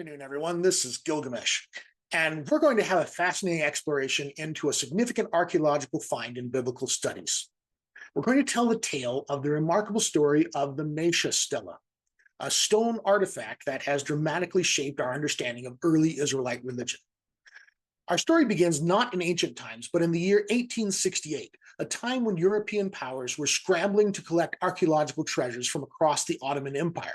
Afternoon, everyone. This is Gilgamesh, and we're going to have a fascinating exploration into a significant archaeological find in biblical studies. We're going to tell the tale of the remarkable story of the Mesha Stele, a stone artifact that has dramatically shaped our understanding of early Israelite religion. Our story begins not in ancient times, but in the year 1868, a time when European powers were scrambling to collect archaeological treasures from across the Ottoman Empire.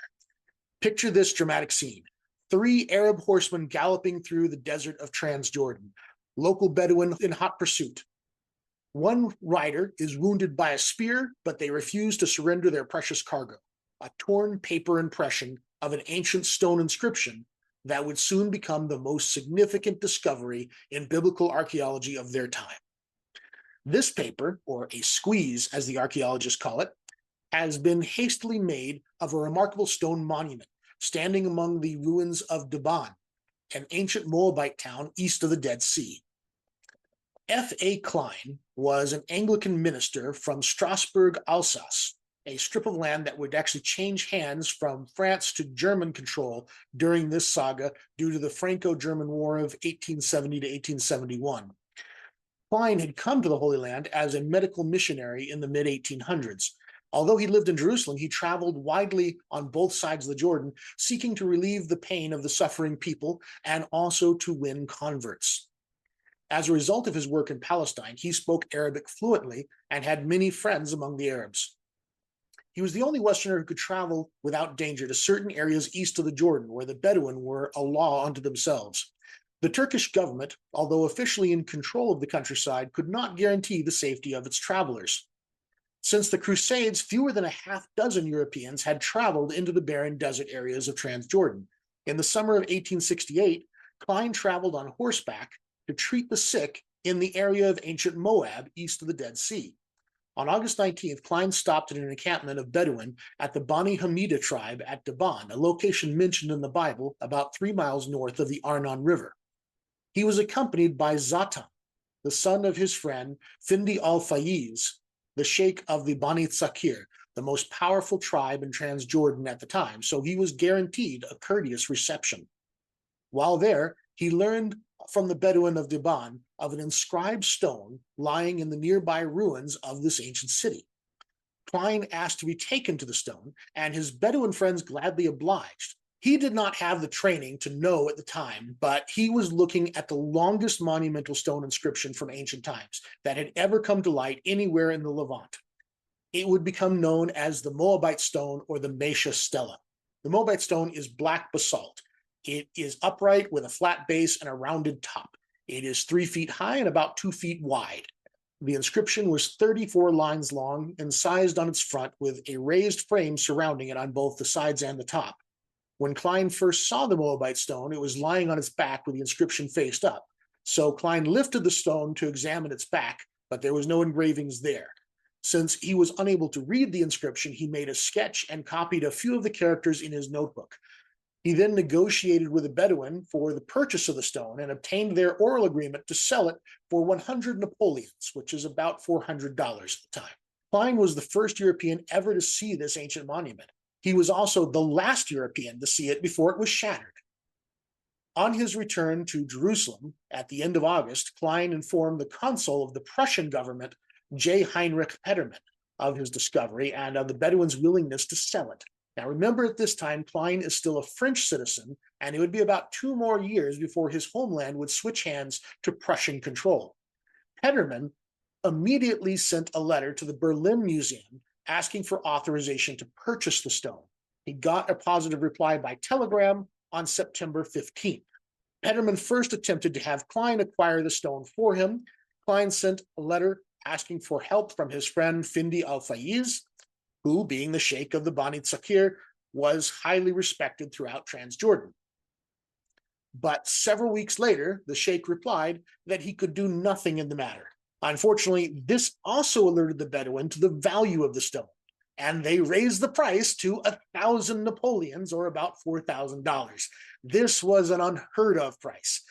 Picture this dramatic scene. 3 Arab horsemen galloping through the desert of Transjordan, local Bedouin in hot pursuit. One rider is wounded by a spear, but they refuse to surrender their precious cargo, a torn paper impression of an ancient stone inscription that would soon become the most significant discovery in biblical archaeology of their time. This paper, or a squeeze as the archaeologists call it, has been hastily made of a remarkable stone monument standing among the ruins of Dibon, an ancient Moabite town east of the Dead Sea. F.A. Klein was an Anglican minister from Strasbourg, Alsace, a strip of land that would actually change hands from France to German control during this saga due to the Franco-German War of 1870 to 1871. Klein had come to the Holy Land as a medical missionary in the mid-1800s. Although he lived in Jerusalem, he traveled widely on both sides of the Jordan, seeking to relieve the pain of the suffering people and also to win converts. As a result of his work in Palestine, he spoke Arabic fluently and had many friends among the Arabs. He was the only Westerner who could travel without danger to certain areas east of the Jordan, where the Bedouin were a law unto themselves. The Turkish government, although officially in control of the countryside, could not guarantee the safety of its travelers. Since the Crusades, fewer than a half dozen Europeans had traveled into the barren desert areas of Transjordan. In the summer of 1868, Klein traveled on horseback to treat the sick in the area of ancient Moab east of the Dead Sea. On August 19th, Klein stopped at an encampment of Bedouin at the Bani Hamida tribe at Dibon, a location mentioned in the Bible about 3 miles north of the Arnon River. He was accompanied by Zatan, the son of his friend Findi al-Fayez, the sheikh of the Bani Tsakir, the most powerful tribe in Transjordan at the time, so he was guaranteed a courteous reception. While there, he learned from the Bedouin of Dibon of an inscribed stone lying in the nearby ruins of this ancient city. Klein asked to be taken to the stone, and his Bedouin friends gladly obliged. He did not have the training to know at the time, but he was looking at the longest monumental stone inscription from ancient times that had ever come to light anywhere in the Levant. It would become known as the Moabite Stone or the Mesha Stele. The Moabite Stone is black basalt. It is upright with a flat base and a rounded top. It is 3 feet high and about 2 feet wide. The inscription was 34 lines long, incised on its front with a raised frame surrounding it on both the sides and the top. When Klein first saw the Moabite stone, it was lying on its back with the inscription faced up. So Klein lifted the stone to examine its back, but there was no engravings there. Since he was unable to read the inscription, he made a sketch and copied a few of the characters in his notebook. He then negotiated with a Bedouin for the purchase of the stone and obtained their oral agreement to sell it for 100 Napoleons, which is about $400 at the time. Klein was the first European ever to see this ancient monument. He was also the last European to see it before it was shattered. On his return to Jerusalem at the end of August, Klein informed the consul of the Prussian government, J. Heinrich Petermann, of his discovery and of the Bedouins' willingness to sell it. Now remember, at this time, Klein is still a French citizen, and it would be about 2 more years before his homeland would switch hands to Prussian control. Petermann immediately sent a letter to the Berlin Museum asking for authorization to purchase the stone. He got a positive reply by telegram on September 15th. Petermann first attempted to have Klein acquire the stone for him. Klein sent a letter asking for help from his friend Findi al-Fayez, who, being the sheikh of the Bani Tsakir, was highly respected throughout Transjordan. But several weeks later, the sheikh replied that he could do nothing in the matter. Unfortunately, this also alerted the Bedouin to the value of the stone, and they raised the price to 1,000 Napoleons, or about $4,000. This was an unheard of price.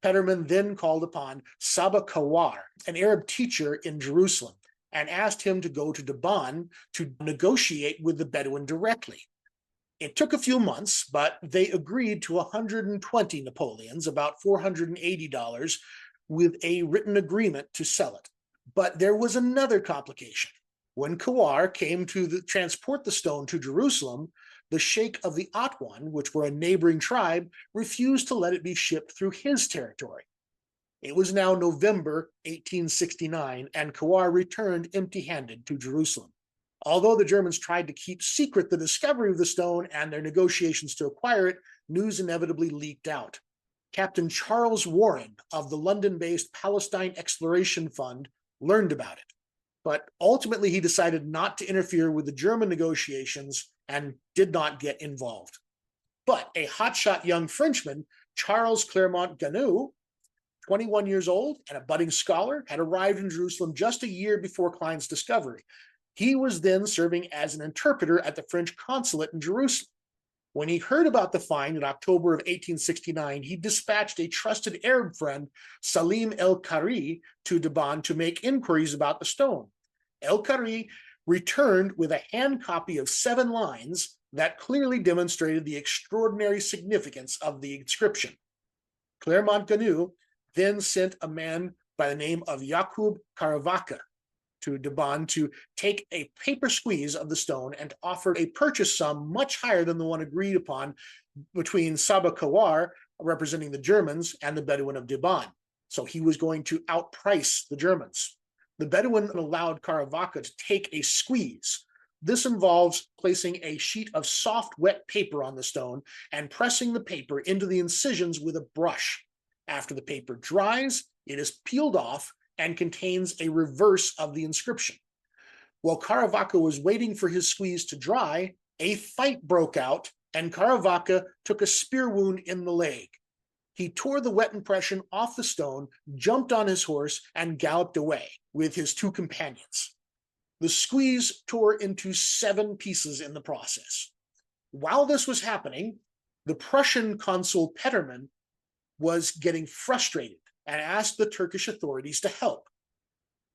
Petermann then called upon Saba Kawar, an Arab teacher in Jerusalem, and asked him to go to Dibon to negotiate with the Bedouin directly. It took a few months, but they agreed to 120 Napoleons, about $480, with a written agreement to sell it. But there was another complication. When Kawar came to transport the stone to Jerusalem, the Sheikh of the Atwan, which were a neighboring tribe, refused to let it be shipped through his territory. It was now November 1869, and Kawar returned empty-handed to Jerusalem. Although the Germans tried to keep secret the discovery of the stone and their negotiations to acquire it, news inevitably leaked out. Captain Charles Warren of the London-based Palestine Exploration Fund learned about it, but ultimately he decided not to interfere with the German negotiations and did not get involved. But a hotshot young Frenchman, Charles Clermont-Ganneau, 21 years old and a budding scholar, had arrived in Jerusalem just a year before Klein's discovery. He was then serving as an interpreter at the French consulate in Jerusalem. When he heard about the find in October of 1869, he dispatched a trusted Arab friend, Salim el-Kari, to Deban to make inquiries about the stone. El-Kari returned with a hand copy of 7 lines that clearly demonstrated the extraordinary significance of the inscription. Clermont-Ganneau then sent a man by the name of Yakub Caravaca to Deban to take a paper squeeze of the stone and offered a purchase sum much higher than the one agreed upon between Saba Kawar, representing the Germans, and the Bedouin of Deban. So he was going to outprice the Germans. The Bedouin allowed Caravaca to take a squeeze. This involves placing a sheet of soft, wet paper on the stone and pressing the paper into the incisions with a brush. After the paper dries, it is peeled off and contains a reverse of the inscription. While Caravaca was waiting for his squeeze to dry, a fight broke out and Caravaca took a spear wound in the leg. He tore the wet impression off the stone, jumped on his horse, and galloped away with his 2 companions. The squeeze tore into 7 pieces in the process. While this was happening, the Prussian consul Petermann was getting frustrated and asked the Turkish authorities to help.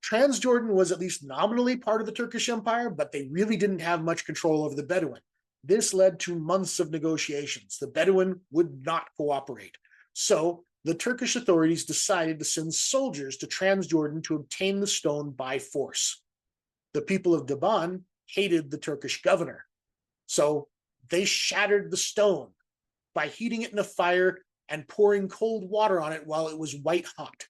Transjordan was at least nominally part of the Turkish Empire, but they really didn't have much control over the Bedouin. This led to months of negotiations. The Bedouin would not cooperate. So the Turkish authorities decided to send soldiers to Transjordan to obtain the stone by force. The people of Deban hated the Turkish governor, so they shattered the stone by heating it in a fire and pouring cold water on it while it was white hot.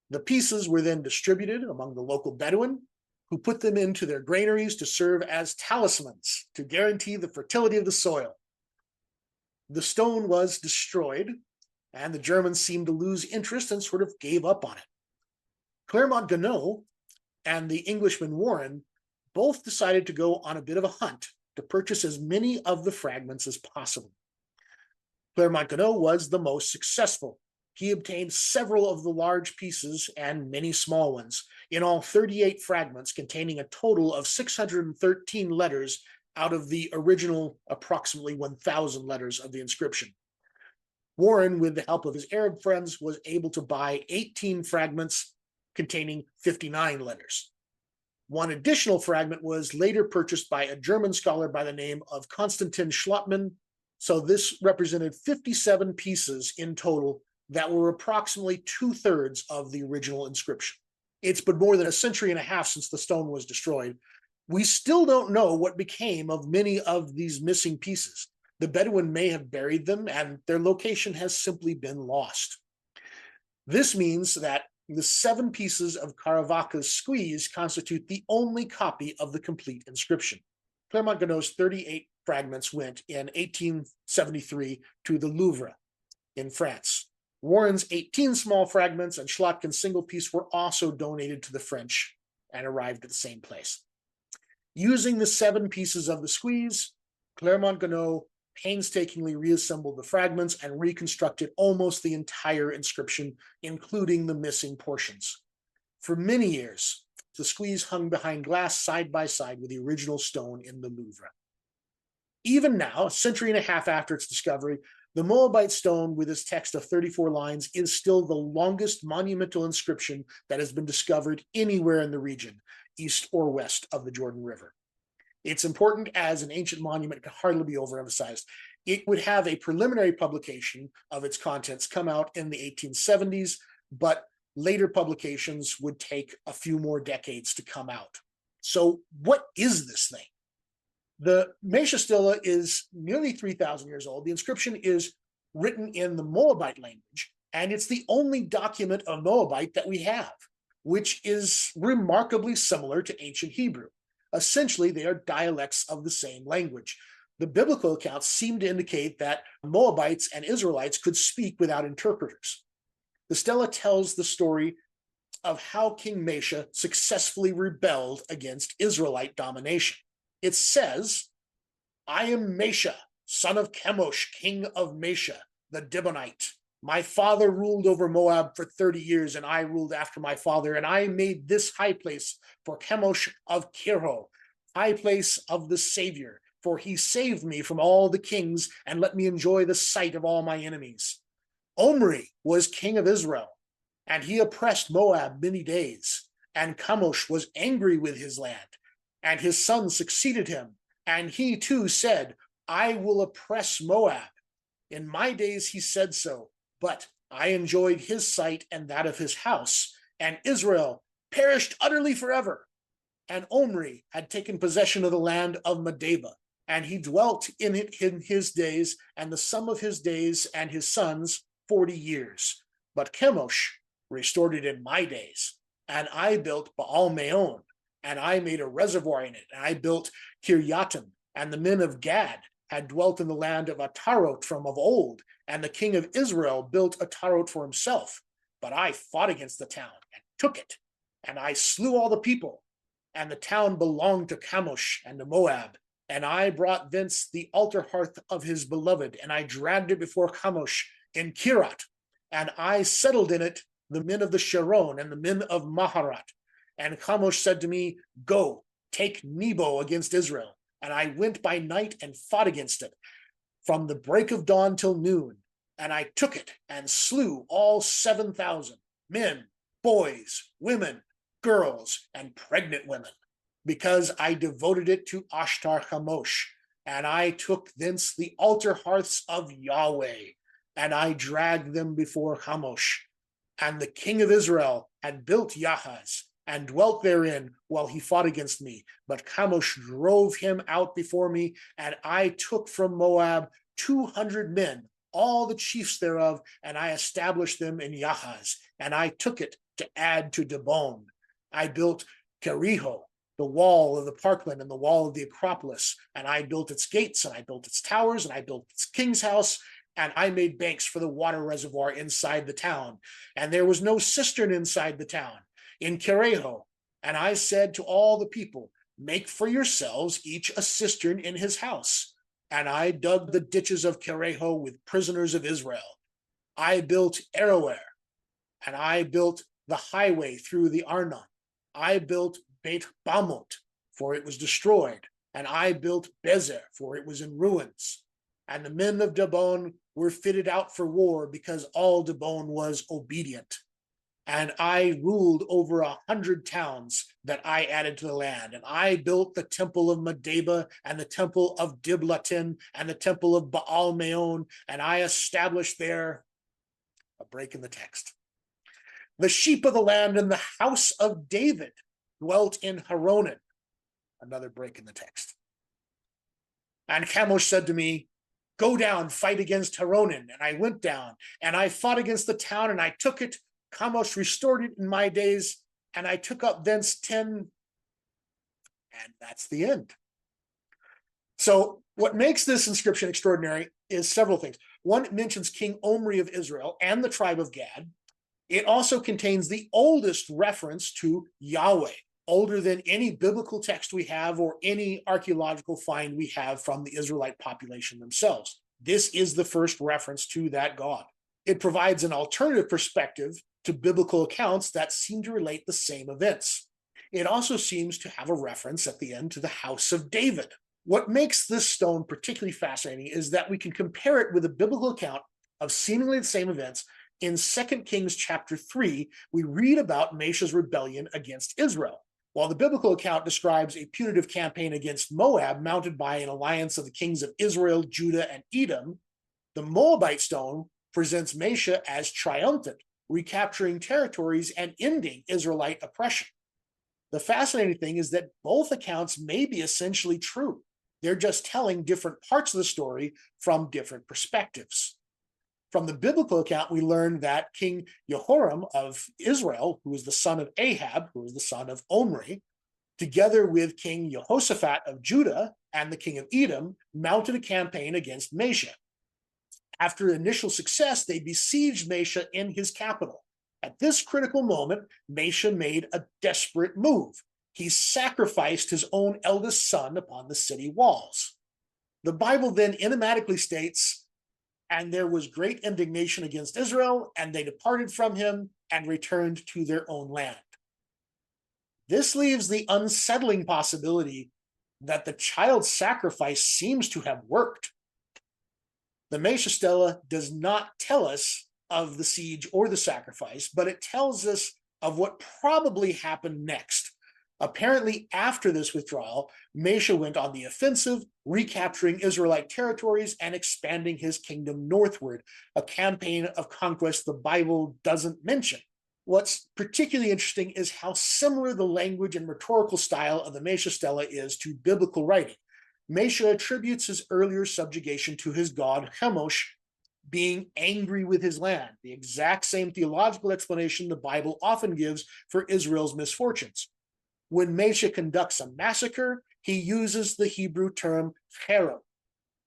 The pieces were then distributed among the local Bedouin, who put them into their granaries to serve as talismans to guarantee the fertility of the soil. The stone was destroyed, and the Germans seemed to lose interest and sort of gave up on it. Clermont-Ganneau and the Englishman Warren both decided to go on a bit of a hunt to purchase as many of the fragments as possible. Clermont-Ganneau was the most successful. He obtained several of the large pieces and many small ones, in all 38 fragments containing a total of 613 letters out of the original approximately 1,000 letters of the inscription. Warren, with the help of his Arab friends, was able to buy 18 fragments containing 59 letters. One additional fragment was later purchased by a German scholar by the name of Konstantin Schlottmann. So this represented 57 pieces in total that were approximately 2/3 of the original inscription. It's been more than a century and a half since the stone was destroyed. We still don't know what became of many of these missing pieces. The Bedouin may have buried them, and their location has simply been lost. This means that the 7 pieces of Caravaca's squeeze constitute the only copy of the complete inscription. Clermont-Ganneau's 38 fragments went in 1873 to the Louvre in France. Warren's 18 small fragments and Schlotkin's single piece were also donated to the French and arrived at the same place. Using the 7 pieces of the squeeze, Clermont-Ganneau painstakingly reassembled the fragments and reconstructed almost the entire inscription, including the missing portions. For many years, the squeeze hung behind glass side by side with the original stone in the Louvre. Even now, a century and a half after its discovery, the Moabite Stone, with its text of 34 lines, is still the longest monumental inscription that has been discovered anywhere in the region, east or west of the Jordan River. It's important as an ancient monument, it can hardly be overemphasized. It would have a preliminary publication of its contents come out in the 1870s, but later publications would take a few more decades to come out. So what is this thing? The Mesha Stele is nearly 3,000 years old. The inscription is written in the Moabite language, and it's the only document of Moabite that we have, which is remarkably similar to ancient Hebrew. Essentially, they are dialects of the same language. The biblical accounts seem to indicate that Moabites and Israelites could speak without interpreters. The stela tells the story of how King Mesha successfully rebelled against Israelite domination. It says, I am Mesha, son of Chemosh, king of Mesha, the Dibonite. My father ruled over Moab for 30 years, and I ruled after my father, and I made this high place for Chemosh of Kirho, high place of the Savior, for he saved me from all the kings and let me enjoy the sight of all my enemies. Omri was king of Israel, and he oppressed Moab many days, and Chemosh was angry with his land, and his son succeeded him, and he too said, I will oppress Moab. In my days he said so, but I enjoyed his sight and that of his house, and Israel perished utterly forever. And Omri had taken possession of the land of Medeba, and he dwelt in it in his days, and the sum of his days and his sons 40 years. But Chemosh restored it in my days, and I built Baal Meon, and I made a reservoir in it, and I built Kiryatim, and the men of Gad had dwelt in the land of Atarot from of old, and the king of Israel built Atarot for himself. But I fought against the town and took it, and I slew all the people, and the town belonged to Chemosh and to Moab, and I brought thence the altar hearth of his beloved, and I dragged it before Chemosh in Kirat, and I settled in it the men of the Sharon and the men of Maharat. And Chemosh said to me, go, take Nebo against Israel. And I went by night and fought against it from the break of dawn till noon. And I took it and slew all 7,000 men, boys, women, girls, and pregnant women, because I devoted it to Ashtar Chemosh. And I took thence the altar hearths of Yahweh, and I dragged them before Chemosh. And the king of Israel had built Yahaz, and dwelt therein while he fought against me. But Chemosh drove him out before me, and I took from Moab 200 men, all the chiefs thereof, and I established them in Yahaz, and I took it to add to Dibon. I built Keriho, the wall of the parkland and the wall of the Acropolis, and I built its gates, and I built its towers, and I built its king's house, and I made banks for the water reservoir inside the town, and there was no cistern inside the town, in Kereho. And I said to all the people, make for yourselves each a cistern in his house. And I dug the ditches of Kereho with prisoners of Israel. I built Aroer, and I built the highway through the Arnon. I built Beit Bamot, for it was destroyed, and I built Bezer, for it was in ruins. And the men of Dibon were fitted out for war, because all Dibon was obedient. And I ruled over 100 towns that I added to the land. And I built the temple of Medeba, and the temple of Diblatin, and the temple of Baal Meon, and I established there a break in the text. The sheep of the land and the house of David dwelt in Haronan. Another break in the text. And Chemosh said to me, go down, fight against Haronan. And I went down, and I fought against the town, and I took it. Chemosh restored it in my days, and I took up thence 10, and that's the end. So what makes this inscription extraordinary is several things. One, it mentions King Omri of Israel and the tribe of Gad. It also contains the oldest reference to Yahweh, older than any biblical text we have or any archaeological find we have from the Israelite population themselves. This is the first reference to that God. It provides an alternative perspective to biblical accounts that seem to relate the same events. It also seems to have a reference at the end to the house of David. What makes this stone particularly fascinating is that we can compare it with a biblical account of seemingly the same events. In 2 Kings chapter 3, we read about Mesha's rebellion against Israel. While the biblical account describes a punitive campaign against Moab mounted by an alliance of the kings of Israel, Judah, and Edom, the Moabite Stone presents Mesha as triumphant, recapturing territories and ending Israelite oppression. The fascinating thing is that both accounts may be essentially true. They're just telling different parts of the story from different perspectives. From the biblical account, we learn that King Jehoram of Israel, who is the son of Ahab, who is the son of Omri, together with King Jehoshaphat of Judah and the king of Edom, mounted a campaign against Mesha. After initial success, they besieged Mesha in his capital. At this critical moment, Mesha made a desperate move. He sacrificed his own eldest son upon the city walls. The Bible then enigmatically states, "And there was great indignation against Israel, and they departed from him and returned to their own land." This leaves the unsettling possibility that the child sacrifice seems to have worked. The Mesha Stele does not tell us of the siege or the sacrifice, but it tells us of what probably happened next. Apparently, after this withdrawal, Mesha went on the offensive, recapturing Israelite territories and expanding his kingdom northward, a campaign of conquest the Bible doesn't mention. What's particularly interesting is how similar the language and rhetorical style of the Mesha Stele is to biblical writing. Mesha attributes his earlier subjugation to his god Chemosh being angry with his land, the exact same theological explanation the Bible often gives for Israel's misfortunes. When Mesha conducts a massacre, he uses the Hebrew term cherem,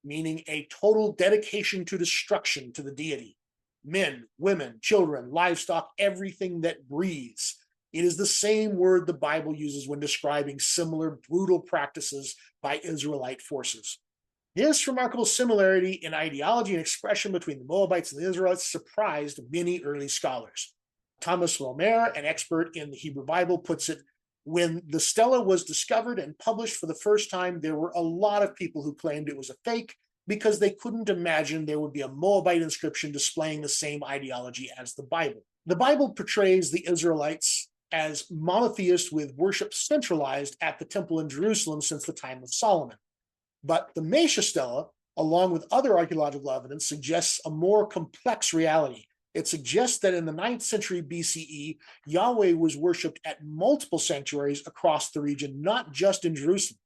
meaning a total dedication to destruction to the deity. Men, women, children, livestock, everything that breathes. It is the same word the Bible uses when describing similar brutal practices by Israelite forces. This remarkable similarity in ideology and expression between the Moabites and the Israelites surprised many early scholars. Thomas Romer, an expert in the Hebrew Bible, puts it, "When the stela was discovered and published for the first time, there were a lot of people who claimed it was a fake because they couldn't imagine there would be a Moabite inscription displaying the same ideology as the Bible." The Bible portrays the Israelites as monotheists with worship centralized at the temple in Jerusalem since the time of Solomon. But the Mesha Stele, along with other archaeological evidence, suggests a more complex reality. It suggests that in the 9th century BCE, Yahweh was worshipped at multiple sanctuaries across the region, not just in Jerusalem.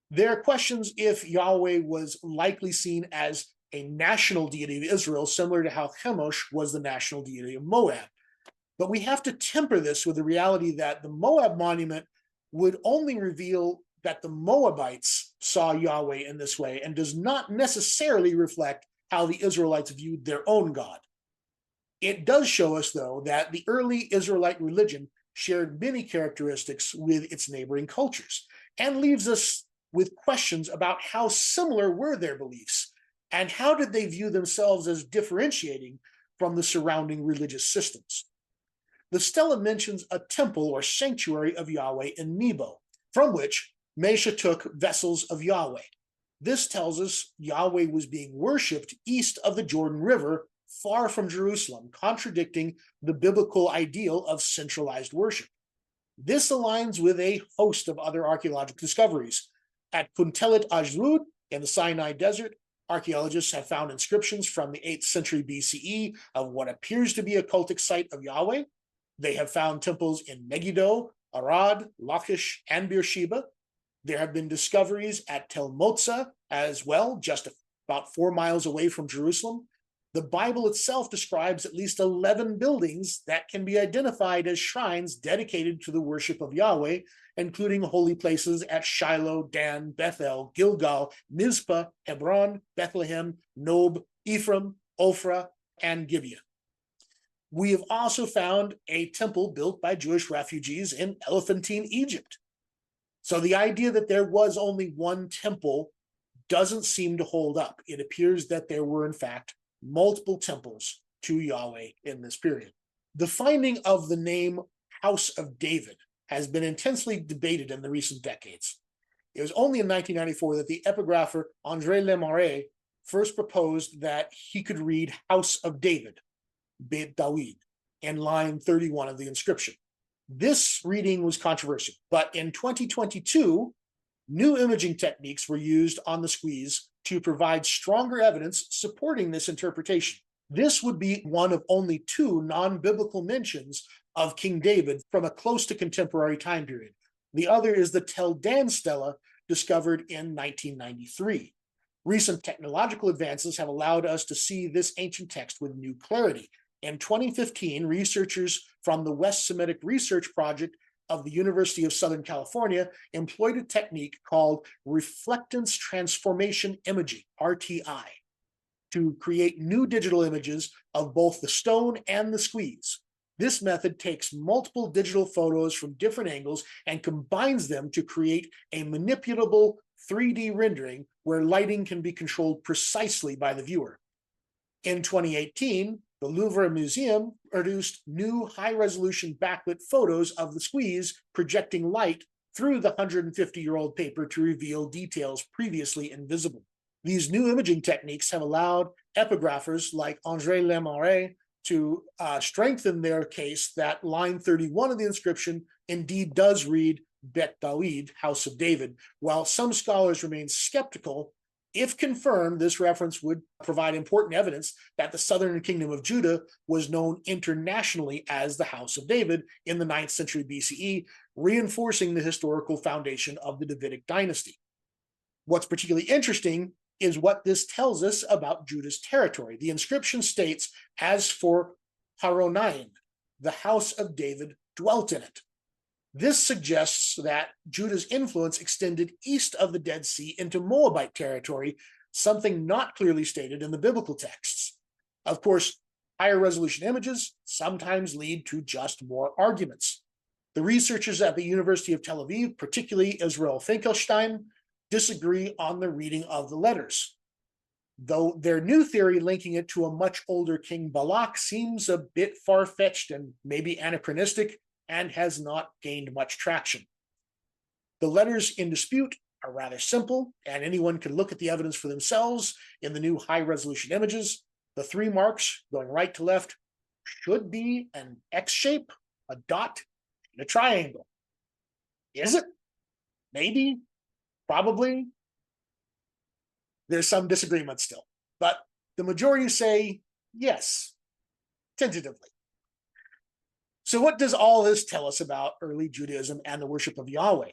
There are questions if Yahweh was likely seen as a national deity of Israel, similar to how Chemosh was the national deity of Moab. But we have to temper this with the reality that the Moab monument would only reveal that the Moabites saw Yahweh in this way and does not necessarily reflect how the Israelites viewed their own God. It does show us, though, that the early Israelite religion shared many characteristics with its neighboring cultures and leaves us with questions about how similar were their beliefs and how did they view themselves as differentiating from the surrounding religious systems. The stela mentions a temple or sanctuary of Yahweh in Nebo, from which Mesha took vessels of Yahweh. This tells us Yahweh was being worshipped east of the Jordan River, far from Jerusalem, contradicting the biblical ideal of centralized worship. This aligns with a host of other archaeological discoveries. At Kuntelet Ajrud in the Sinai Desert, archaeologists have found inscriptions from the 8th century BCE of what appears to be a cultic site of Yahweh. They have found temples in Megiddo, Arad, Lachish, and Beersheba. There have been discoveries at Tel Motza as well, just about 4 miles away from Jerusalem. The Bible itself describes at least 11 buildings that can be identified as shrines dedicated to the worship of Yahweh, including holy places at Shiloh, Dan, Bethel, Gilgal, Mizpah, Hebron, Bethlehem, Nob, Ephraim, Ophrah, and Gibeah. We have also found a temple built by Jewish refugees in Elephantine, Egypt. So the idea that there was only one temple doesn't seem to hold up. It appears that there were, in fact, multiple temples to Yahweh in this period. The finding of the name House of David has been intensely debated in the recent decades. It was only in 1994 that the epigrapher André Lemarais first proposed that he could read House of David, Beit Dawid, in line 31 of the inscription. This reading was controversial, but in 2022, new imaging techniques were used on the squeeze to provide stronger evidence supporting this interpretation. This would be one of only two non-biblical mentions of King David from a close to contemporary time period. The other is the Tel Dan stela discovered in 1993. Recent technological advances have allowed us to see this ancient text with new clarity. In 2015, researchers from the West Semitic Research Project of the University of Southern California employed a technique called reflectance transformation imaging, RTI, to create new digital images of both the stone and the squeeze. This method takes multiple digital photos from different angles and combines them to create a manipulable 3D rendering where lighting can be controlled precisely by the viewer. In 2018, the Louvre Museum produced new high-resolution backlit photos of the squeeze projecting light through the 150-year-old paper to reveal details previously invisible. These new imaging techniques have allowed epigraphers like André Lemaire to strengthen their case that line 31 of the inscription indeed does read Bet David, House of David, while some scholars remain skeptical. If confirmed, this reference would provide important evidence that the southern kingdom of Judah was known internationally as the House of David in the 9th century BCE, reinforcing the historical foundation of the Davidic dynasty. What's particularly interesting is what this tells us about Judah's territory. The inscription states, as for Haronaim, the house of David dwelt in it. This suggests that Judah's influence extended east of the Dead Sea into Moabite territory, something not clearly stated in the biblical texts. Of course, higher resolution images sometimes lead to just more arguments. The researchers at the University of Tel Aviv, particularly Israel Finkelstein, disagree on the reading of the letters, though their new theory linking it to a much older King Balak seems a bit far-fetched and maybe anachronistic and has not gained much traction. The letters in dispute are rather simple, and anyone can look at the evidence for themselves in the new high-resolution images. The three marks going right to left should be an X shape, a dot, and a triangle. Is it? Maybe. Probably. There's some disagreement still, but the majority say yes, tentatively. So what does all this tell us about early Judaism and the worship of Yahweh?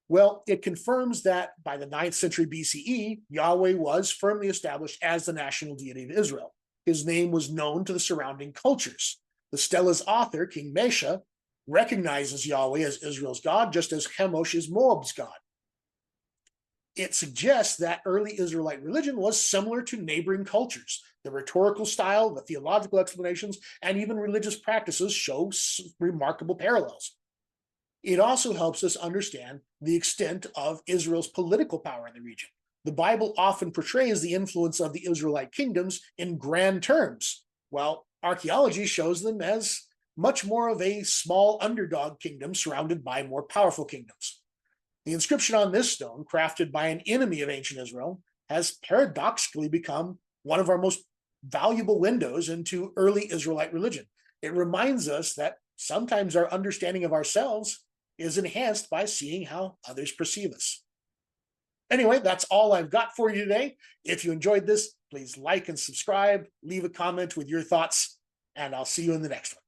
Well, it confirms that by the 9th century BCE, Yahweh was firmly established as the national deity of Israel. His name was known to the surrounding cultures. The stela's author, King Mesha, recognizes Yahweh as Israel's God, just as Chemosh is Moab's God. It suggests that early Israelite religion was similar to neighboring cultures. The rhetorical style, the theological explanations, and even religious practices show remarkable parallels. It also helps us understand the extent of Israel's political power in the region. The Bible often portrays the influence of the Israelite kingdoms in grand terms, while archaeology shows them as much more of a small underdog kingdom surrounded by more powerful kingdoms. The inscription on this stone, crafted by an enemy of ancient Israel, has paradoxically become one of our most valuable windows into early Israelite religion. It reminds us that sometimes our understanding of ourselves is enhanced by seeing how others perceive us. Anyway, that's all I've got for you today. If you enjoyed this, please like and subscribe, leave a comment with your thoughts, and I'll see you in the next one.